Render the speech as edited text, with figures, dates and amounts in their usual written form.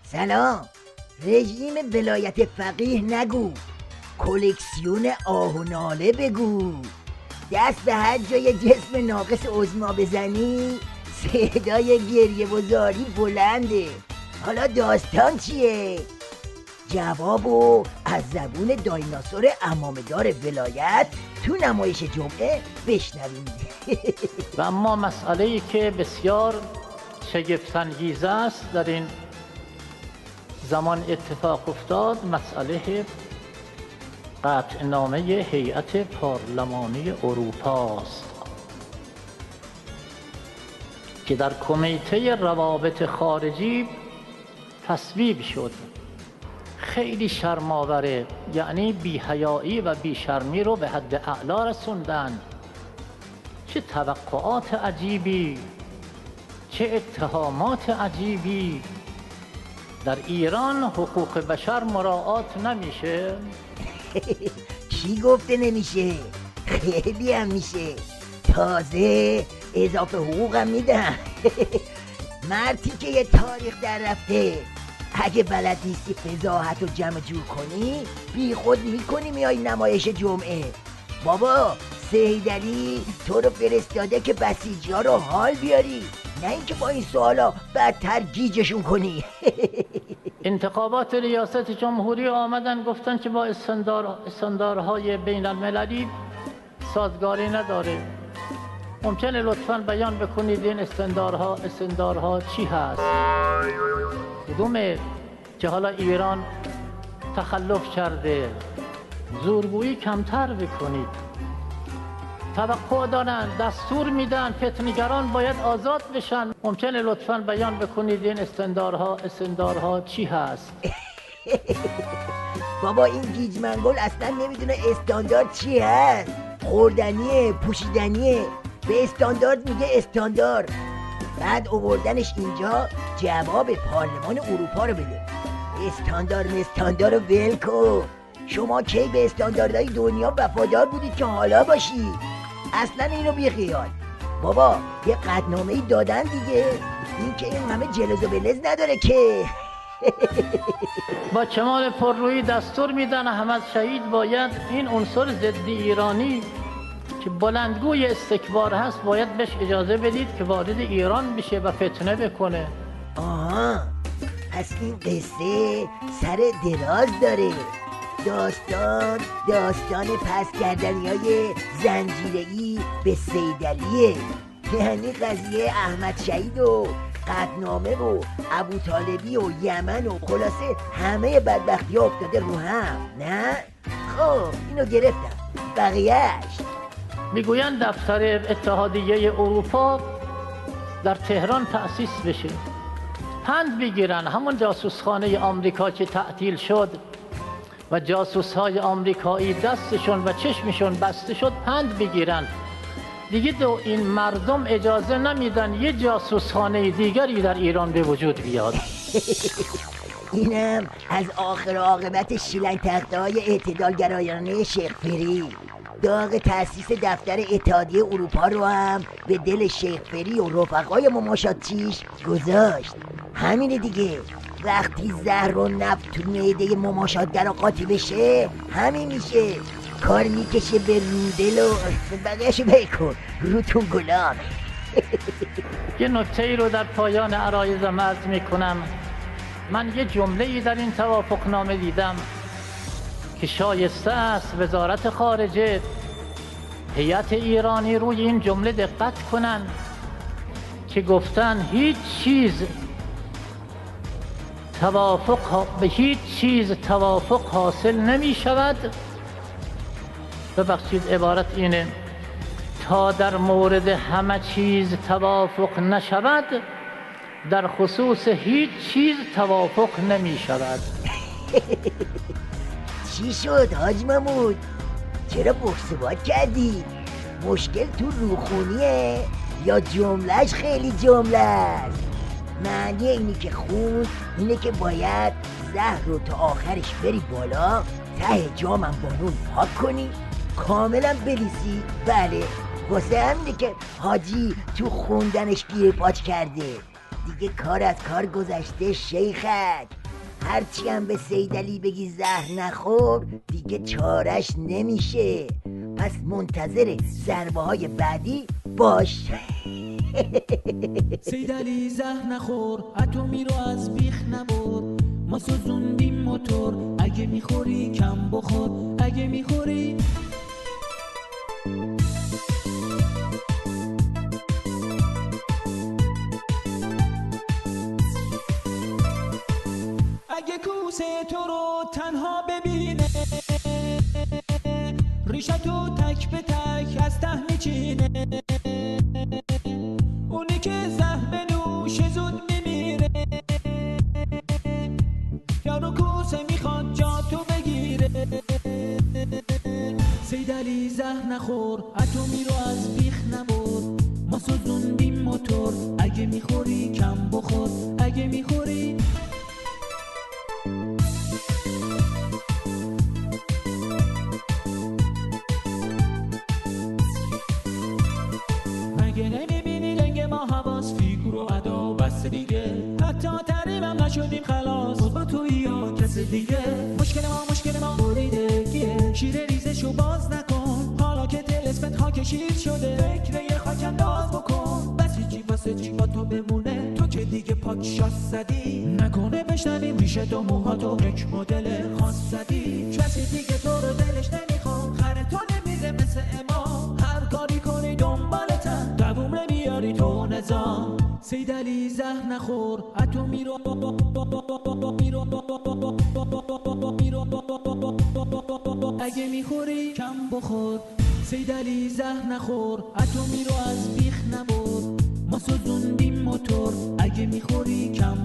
سلام. رژیم ولایت فقیه نگو، کلکسیون آه و ناله بگو. دست به هر جای جسم ناقص عظما بزنی صدای گریه و زاری بلنده. حالا داستان چیه؟ جوابو از زبون دایناسور امامدار ولایت تو نمایش جمعه بشنویم. و اما مسئله‌ای که بسیار شگفت‌انگیز است در این زمان اتفاق افتاد، مسئله قطعنامه هیئت پارلمانی اروپا است که در کمیته روابط خارجی تصویب شد. خیلی شرم‌آوره، یعنی بی‌حیایی و بی‌شرمی رو به حد اعلا رسوندن. چه توقعات عجیبی، چه اتهامات عجیبی. در ایران حقوق بشر مراعات نمیشه؟ کی گفته نمیشه؟ خیلی هم میشه، تازه اضافه حقوقم میدن. مردی که یه تاریخ در رفته، اگه بلد نیستی فضاحت رو جمع جور کنی بی خود میکنی میای نمایش جمعه. بابا سیدعلی تو رو فرستاده که بسیجی ها رو حال بیاری، نه اینکه با این سوالا بدتر گیجشون کنی. انتخابات ریاست جمهوری آمدن گفتن که با استانداردهای بین المللی سازگاری نداره. ممکنه لطفاً بیان بکنید این استانداردها چی هست؟ کدومه که حالا ایران تخلف کرده؟ زورگویی کمتر بکنید. توقع دارن، دستور میدن فتنه‌گران باید آزاد بشن. ممکنه لطفاً بیان بکنید این استانداردها چی هست؟ بابا این گیج منگل اصلا نمیدونه استاندارد چی هست. خوردنیه، پوشیدنیه، به استاندارد میگه استاندارد. بعد آوردنش اینجا جواب پارلمان اروپا رو بده. استاندارد رو ول کن. شما کی به استانداردهای دنیا وفادار بودید که حالا باشید؟ اصلا اینو بیخیال. بابا یه قطعنامه‌ای دادن دیگه، این که این همه جلز و بلز نداره که. با کمال پررویی دستور میدن احمد شهید باید این عنصر ضد ایرانی که بلندگوی استکبار هست باید بهش اجازه بدید که وارد ایران بشه و فتنه بکنه. آها، پس این قصه سر دراز داره. داستان پس کردنی های زنجیره‌ای به سیدعلیه. یعنی قضیه احمد شهید و قطعنامه و ابوطالبی و یمن و خلاصه همه بدبختی ها افتاده رو هم، نه؟ خب اینو گرفتم، بقیهش میگویند دفتر اتحادیه اروپا در تهران تأسیس بشه، پند بگیرن. همون جاسوسخانه آمریکا که تعطیل شد و جاسوس‌های آمریکایی دستشون و چشمشون بسته شد پند بگیرن. دیگه این مردم اجازه نمیدن یه جاسوسخانه دیگری در ایران به وجود بیاد. اینم از آخر عاقبت شیلنگ تخته‌های اعتدالگرایانه شیخ فری. داغ تأسیس دفتر اتحادیه اروپا رو هم به دل شیخ فری و رفقای مماشاتچیش گذاشت. همینه دیگه، وقتی زهر و نفت تو معده مماشاتگرا قاطی بشه همین میشه. کار میکشه به رودل و بقیهشو بکن روتون گلان. یه نکته ای رو در پایان عرایضم عرض میکنم. من یه جمله ای در این توافقنامه دیدم که شایسته است وزارت خارجه، هیئت ایرانی روی این جمله دقت کنن که گفتن هیچ چیز توافق حاصل نمی شود. ببخشید عبارت اینه: تا در مورد همه چیز توافق نشود در خصوص هیچ چیز توافق نمی شود. چی شد حاج محمود؟ چرا بخصبات کردی؟ مشکل تو روخونیه یا جملهش خیلی جمله است؟ معنی اینی که خوند اینه که باید زهر رو تا آخرش بری بالا، ته جامم با نون پاک کنی، کاملا بلیسی. بله واسه همینه که حاجی تو خوندنش گیر پاچ کرده. دیگه کار از کار گذشته شیخک. هرچی هم به سیدعلی بگی زهر نخور دیگه چارش نمیشه. پس منتظر ضربه های بعدی باش. سیدعلی زهر نخور، اتمی رو از بیخ نبر. ما سوزوندیم موتور، اگه میخوری کم بخور. اگه میخوری اگه کوسه تو رو تنها ببینه، ریشتو تک به تک از ته میچینه. اونی که زهر بنوشه زود میمیره. یارو کوسه میخواد جا تو بگیره. سیدعلی زهر نخور، اتمی رو از بیخ نبر. ما سوزوندیم موتور، اگه میخوری کم بخور. اگه میخوری مگه نمیبینی لنگ ما حواس فیگور و ادا بس دیگه. حتی تریمم نشدیم خلاص با توی یا کس دیگه. مشکل ما بریدگیه. شیر ریزشو باز نکن، حالا که تلسمت خاک شیر شده. فکر یه خاک انداز بکن. واسه چی با تو بمونه، تو که دیگه پاک شاس زدی. نکنه بشنویم ریشه تو موهاتو یک مدل خاص زدی. کسی دیگه تو رو دلش نمیخواد، خره تو نمیره مثل اما. هر کاری کنی دنبالتن، دووم نمیاری تو نظام. سیدعلی زهر نخور، اتمی رو اگه میخوری کم بخور. سیدعلی زهر نخور، اتمی رو از بیخ نبر. ما سوزوندیم موتور، اگه میخوری کم